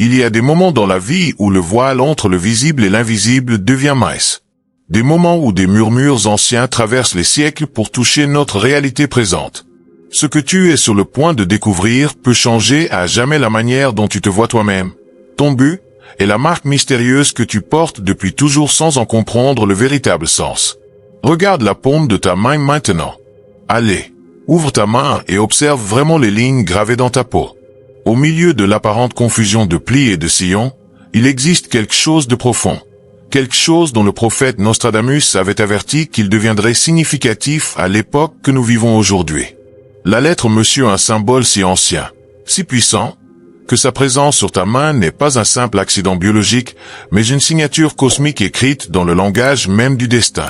Il y a des moments dans la vie où le voile entre le visible et l'invisible devient mince. Des moments où des murmures anciens traversent les siècles pour toucher notre réalité présente. Ce que tu es sur le point de découvrir peut changer à jamais la manière dont tu te vois toi-même. Ton but est la marque mystérieuse que tu portes depuis toujours sans en comprendre le véritable sens. Regarde la paume de ta main maintenant. Allez, ouvre ta main et observe vraiment les lignes gravées dans ta peau. Au milieu de l'apparente confusion de plis et de sillons, il existe quelque chose de profond. Quelque chose dont le prophète Nostradamus avait averti qu'il deviendrait significatif à l'époque que nous vivons aujourd'hui. La lettre monsieur un symbole si ancien, si puissant, que sa présence sur ta main n'est pas un simple accident biologique, mais une signature cosmique écrite dans le langage même du destin.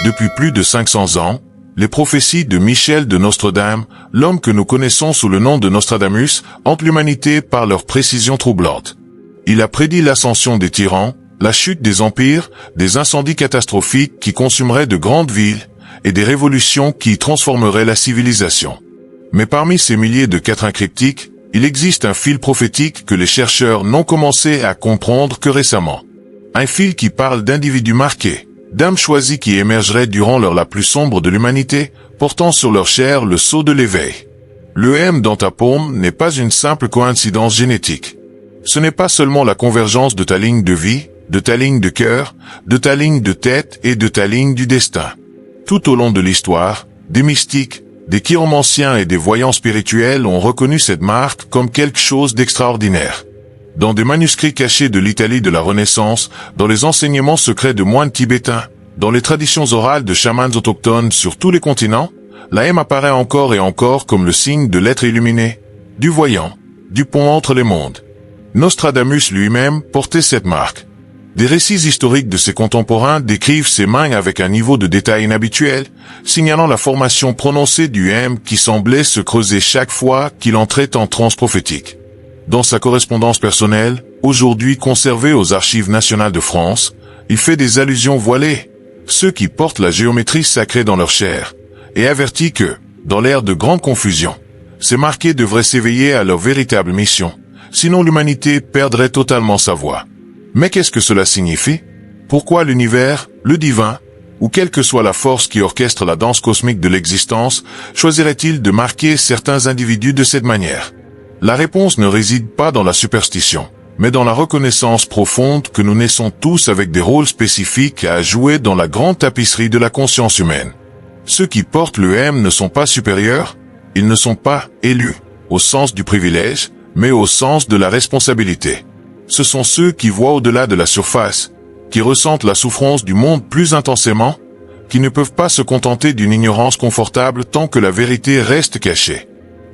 Depuis plus de 500 ans, les prophéties de Michel de Nostradame, l'homme que nous connaissons sous le nom de Nostradamus, hantent l'humanité par leur précision troublante. Il a prédit l'ascension des tyrans, la chute des empires, des incendies catastrophiques qui consumeraient de grandes villes, et des révolutions qui transformeraient la civilisation. Mais parmi ces milliers de quatrains cryptiques, il existe un fil prophétique que les chercheurs n'ont commencé à comprendre que récemment. Un fil qui parle d'individus marqués, d'âmes choisies qui émergeraient durant l'heure la plus sombre de l'humanité, portant sur leur chair le sceau de l'éveil. Le M dans ta paume n'est pas une simple coïncidence génétique. Ce n'est pas seulement la convergence de ta ligne de vie, de ta ligne de cœur, de ta ligne de tête et de ta ligne du destin. Tout au long de l'histoire, des mystiques, des chiromanciens et des voyants spirituels ont reconnu cette marque comme quelque chose d'extraordinaire. Dans des manuscrits cachés de l'Italie de la Renaissance, dans les enseignements secrets de moines tibétains, dans les traditions orales de chamans autochtones sur tous les continents, la M apparaît encore et encore comme le signe de l'être illuminé, du voyant, du pont entre les mondes. Nostradamus lui-même portait cette marque. Des récits historiques de ses contemporains décrivent ses mains avec un niveau de détail inhabituel, signalant la formation prononcée du M qui semblait se creuser chaque fois qu'il entrait en transe prophétique. Dans sa correspondance personnelle, aujourd'hui conservée aux Archives nationales de France, il fait des allusions voilées, ceux qui portent la géométrie sacrée dans leur chair, et avertit que, dans l'ère de grande confusion, ces marqués devraient s'éveiller à leur véritable mission, sinon l'humanité perdrait totalement sa voix. Mais qu'est-ce que cela signifie? Pourquoi l'univers, le divin, ou quelle que soit la force qui orchestre la danse cosmique de l'existence, choisirait-il de marquer certains individus de cette manière? La réponse ne réside pas dans la superstition, mais dans la reconnaissance profonde que nous naissons tous avec des rôles spécifiques à jouer dans la grande tapisserie de la conscience humaine. Ceux qui portent le M ne sont pas supérieurs, ils ne sont pas élus, au sens du privilège, mais au sens de la responsabilité. Ce sont ceux qui voient au-delà de la surface, qui ressentent la souffrance du monde plus intensément, qui ne peuvent pas se contenter d'une ignorance confortable tant que la vérité reste cachée.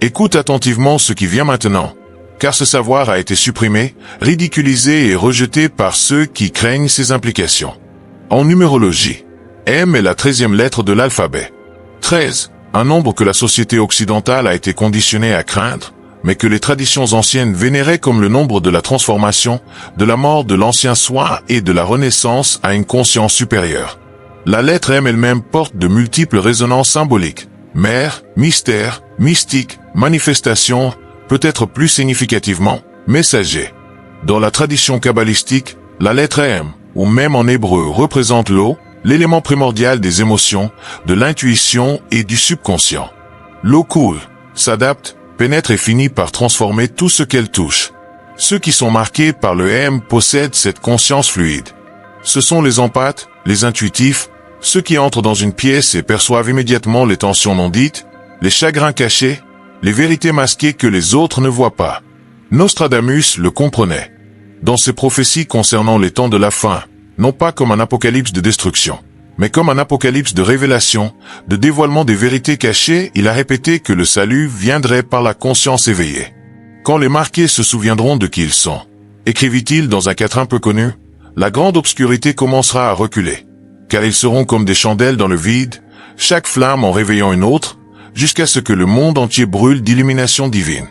Écoute attentivement ce qui vient maintenant, car ce savoir a été supprimé, ridiculisé et rejeté par ceux qui craignent ses implications. En numérologie, M est la 13e lettre de l'alphabet. 13, un nombre que la société occidentale a été conditionnée à craindre, mais que les traditions anciennes vénéraient comme le nombre de la transformation, de la mort de l'ancien soi et de la renaissance à une conscience supérieure. La lettre M elle-même porte de multiples résonances symboliques. Mère, mystère, mystique, manifestation, peut-être plus significativement, messager. Dans la tradition kabbalistique, la lettre M, ou même en hébreu, représente l'eau, l'élément primordial des émotions, de l'intuition et du subconscient. L'eau coule, s'adapte, pénètre et finit par transformer tout ce qu'elle touche. Ceux qui sont marqués par le M possèdent cette conscience fluide. Ce sont les empathes, les intuitifs, ceux qui entrent dans une pièce et perçoivent immédiatement les tensions non dites, les chagrins cachés, les vérités masquées que les autres ne voient pas. Nostradamus le comprenait. Dans ses prophéties concernant les temps de la fin, non pas comme un apocalypse de destruction, mais comme un apocalypse de révélation, de dévoilement des vérités cachées, il a répété que le salut viendrait par la conscience éveillée. Quand les marqués se souviendront de qui ils sont, écrivit-il dans un quatrain peu connu, la grande obscurité commencera à reculer, car ils seront comme des chandelles dans le vide, chaque flamme en réveillant une autre, jusqu'à ce que le monde entier brûle d'illumination divine.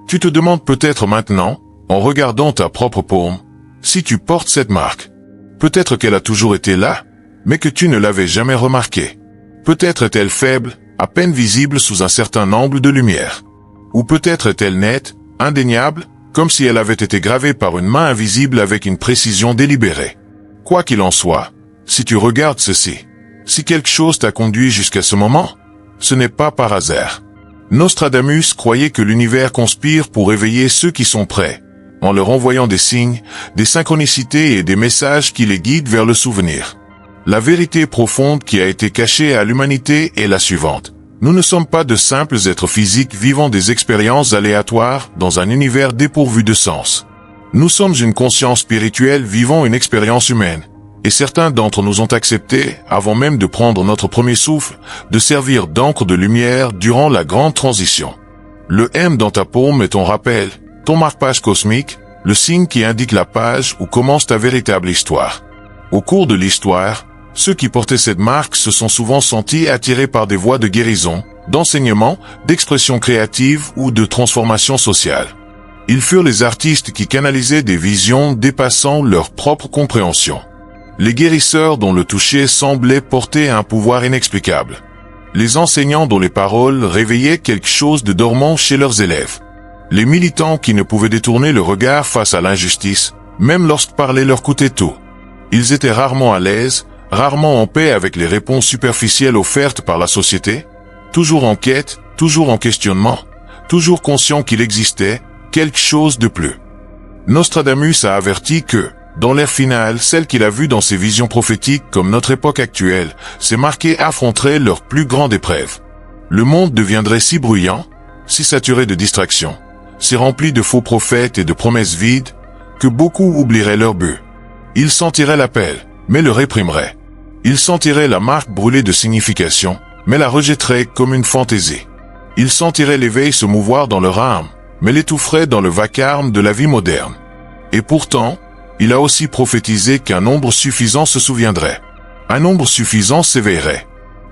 Tu te demandes peut-être maintenant, en regardant ta propre paume, si tu portes cette marque. Peut-être qu'elle a toujours été là, mais que tu ne l'avais jamais remarquée. Peut-être est-elle faible, à peine visible sous un certain angle de lumière. Ou peut-être est-elle nette, indéniable, comme si elle avait été gravée par une main invisible avec une précision délibérée. Quoi qu'il en soit, si tu regardes ceci, si quelque chose t'a conduit jusqu'à ce moment, ce n'est pas par hasard. Nostradamus croyait que l'univers conspire pour éveiller ceux qui sont prêts, en leur envoyant des signes, des synchronicités et des messages qui les guident vers le souvenir. La vérité profonde qui a été cachée à l'humanité est la suivante. Nous ne sommes pas de simples êtres physiques vivant des expériences aléatoires dans un univers dépourvu de sens. Nous sommes une conscience spirituelle vivant une expérience humaine. Et certains d'entre nous ont accepté, avant même de prendre notre premier souffle, de servir d'encre de lumière durant la grande transition. Le M dans ta paume est ton rappel, ton marque-page cosmique, le signe qui indique la page où commence ta véritable histoire. Au cours de l'histoire, ceux qui portaient cette marque se sont souvent sentis attirés par des voies de guérison, d'enseignement, d'expression créative ou de transformation sociale. Ils furent les artistes qui canalisaient des visions dépassant leur propre compréhension. Les guérisseurs dont le toucher semblait porter un pouvoir inexplicable. Les enseignants dont les paroles réveillaient quelque chose de dormant chez leurs élèves. Les militants qui ne pouvaient détourner le regard face à l'injustice, même lorsque parler leur coûtait tout. Ils étaient rarement à l'aise, rarement en paix avec les réponses superficielles offertes par la société, toujours en quête, toujours en questionnement, toujours conscient qu'il existait quelque chose de plus. Nostradamus a averti que, dans l'ère finale, celle qu'il a vue dans ses visions prophétiques comme notre époque actuelle, ces marqués affronteraient leur plus grande épreuve. Le monde deviendrait si bruyant, si saturé de distractions, si rempli de faux prophètes et de promesses vides, que beaucoup oublieraient leur but. Ils sentiraient l'appel, mais le réprimeraient. Ils sentiraient la marque brûlée de signification, mais la rejetteraient comme une fantaisie. Ils sentiraient l'éveil se mouvoir dans leur âme, mais l'étoufferaient dans le vacarme de la vie moderne. Et pourtant, il a aussi prophétisé qu'un nombre suffisant se souviendrait. Un nombre suffisant s'éveillerait.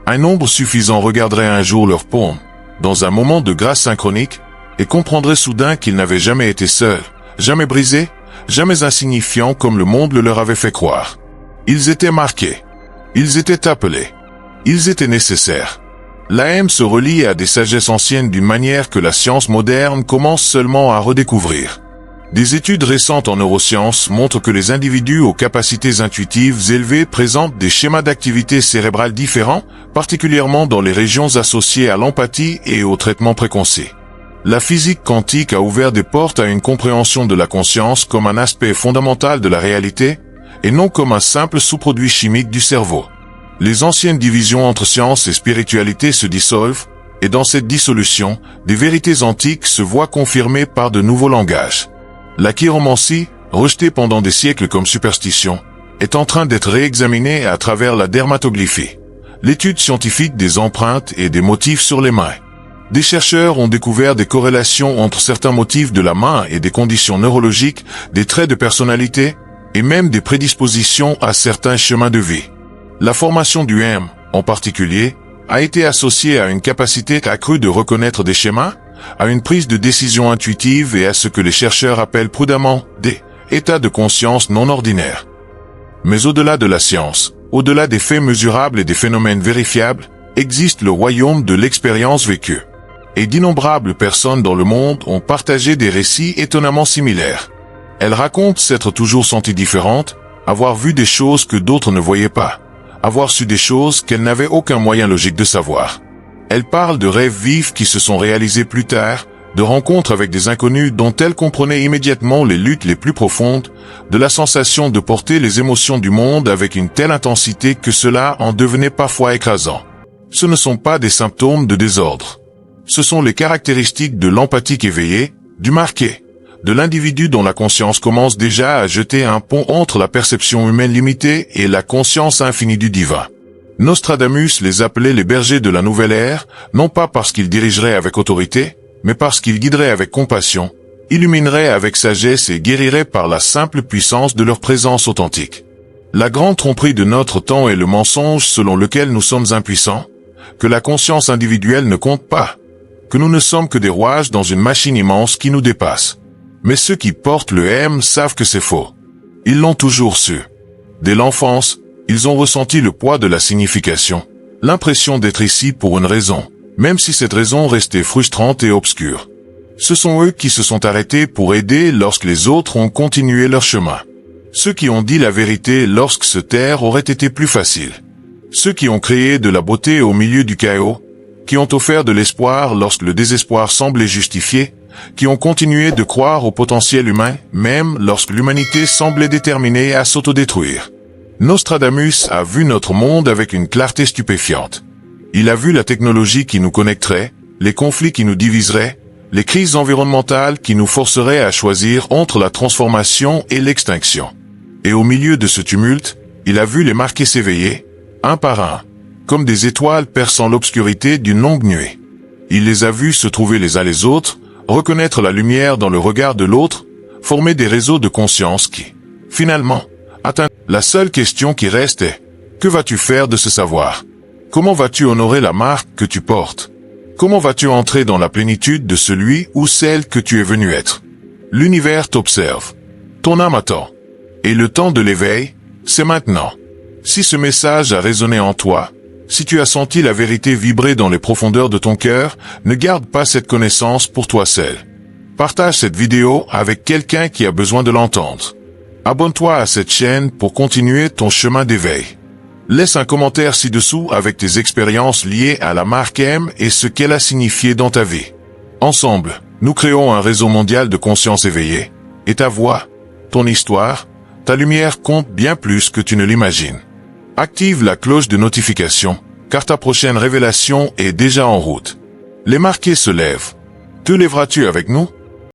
Un nombre suffisant regarderait un jour leur paume, dans un moment de grâce synchronique, et comprendrait soudain qu'ils n'avaient jamais été seuls, jamais brisés, jamais insignifiants comme le monde le leur avait fait croire. Ils étaient marqués. Ils étaient appelés. Ils étaient nécessaires. L'âme se relie à des sagesses anciennes d'une manière que la science moderne commence seulement à redécouvrir. Des études récentes en neurosciences montrent que les individus aux capacités intuitives élevées présentent des schémas d'activité cérébrale différents, particulièrement dans les régions associées à l'empathie et au traitement préconçu. La physique quantique a ouvert des portes à une compréhension de la conscience comme un aspect fondamental de la réalité, et non comme un simple sous-produit chimique du cerveau. Les anciennes divisions entre science et spiritualité se dissolvent, et dans cette dissolution, des vérités antiques se voient confirmées par de nouveaux langages. La chiromancie, rejetée pendant des siècles comme superstition, est en train d'être réexaminée à travers la dermatoglyphie, l'étude scientifique des empreintes et des motifs sur les mains. Des chercheurs ont découvert des corrélations entre certains motifs de la main et des conditions neurologiques, des traits de personnalité, et même des prédispositions à certains chemins de vie. La formation du M, en particulier, a été associée à une capacité accrue de reconnaître des schémas, à une prise de décision intuitive et à ce que les chercheurs appellent prudemment des états de conscience non ordinaires. Mais au-delà de la science, au-delà des faits mesurables et des phénomènes vérifiables, existe le royaume de l'expérience vécue. Et d'innombrables personnes dans le monde ont partagé des récits étonnamment similaires. Elles racontent s'être toujours senties différentes, avoir vu des choses que d'autres ne voyaient pas, avoir su des choses qu'elles n'avaient aucun moyen logique de savoir. Elles parlent de rêves vifs qui se sont réalisés plus tard, de rencontres avec des inconnus dont elles comprenaient immédiatement les luttes les plus profondes, de la sensation de porter les émotions du monde avec une telle intensité que cela en devenait parfois écrasant. Ce ne sont pas des symptômes de désordre. Ce sont les caractéristiques de l'empathique éveillée, du marqué, de l'individu dont la conscience commence déjà à jeter un pont entre la perception humaine limitée et la conscience infinie du divin. Nostradamus les appelait les bergers de la nouvelle ère, non pas parce qu'ils dirigeraient avec autorité, mais parce qu'ils guideraient avec compassion, illumineraient avec sagesse et guériraient par la simple puissance de leur présence authentique. La grande tromperie de notre temps est le mensonge selon lequel nous sommes impuissants, que la conscience individuelle ne compte pas, que nous ne sommes que des rouages dans une machine immense qui nous dépasse. Mais ceux qui portent le M savent que c'est faux. Ils l'ont toujours su. Dès l'enfance, ils ont ressenti le poids de la signification, l'impression d'être ici pour une raison, même si cette raison restait frustrante et obscure. Ce sont eux qui se sont arrêtés pour aider lorsque les autres ont continué leur chemin. Ceux qui ont dit la vérité lorsque se taire aurait été plus facile. Ceux qui ont créé de la beauté au milieu du chaos, qui ont offert de l'espoir lorsque le désespoir semblait justifié, qui ont continué de croire au potentiel humain, même lorsque l'humanité semblait déterminée à s'autodétruire. Nostradamus a vu notre monde avec une clarté stupéfiante. Il a vu la technologie qui nous connecterait, les conflits qui nous diviseraient, les crises environnementales qui nous forceraient à choisir entre la transformation et l'extinction. Et au milieu de ce tumulte, il a vu les marqués s'éveiller, un par un, comme des étoiles perçant l'obscurité d'une longue nuée. Il les a vus se trouver les uns les autres, reconnaître la lumière dans le regard de l'autre, former des réseaux de conscience qui, finalement, atteignent. La seule question qui reste est, que vas-tu faire de ce savoir? Comment vas-tu honorer la marque que tu portes? Comment vas-tu entrer dans la plénitude de celui ou celle que tu es venu être? L'univers t'observe. Ton âme attend. Et le temps de l'éveil, c'est maintenant. Si ce message a résonné en toi, si tu as senti la vérité vibrer dans les profondeurs de ton cœur, ne garde pas cette connaissance pour toi seul. Partage cette vidéo avec quelqu'un qui a besoin de l'entendre. Abonne-toi à cette chaîne pour continuer ton chemin d'éveil. Laisse un commentaire ci-dessous avec tes expériences liées à la marque M et ce qu'elle a signifié dans ta vie. Ensemble, nous créons un réseau mondial de conscience éveillée. Et ta voix, ton histoire, ta lumière compte bien plus que tu ne l'imagines. Active la cloche de notification, car ta prochaine révélation est déjà en route. Les marqués se lèvent. Te lèveras-tu avec nous?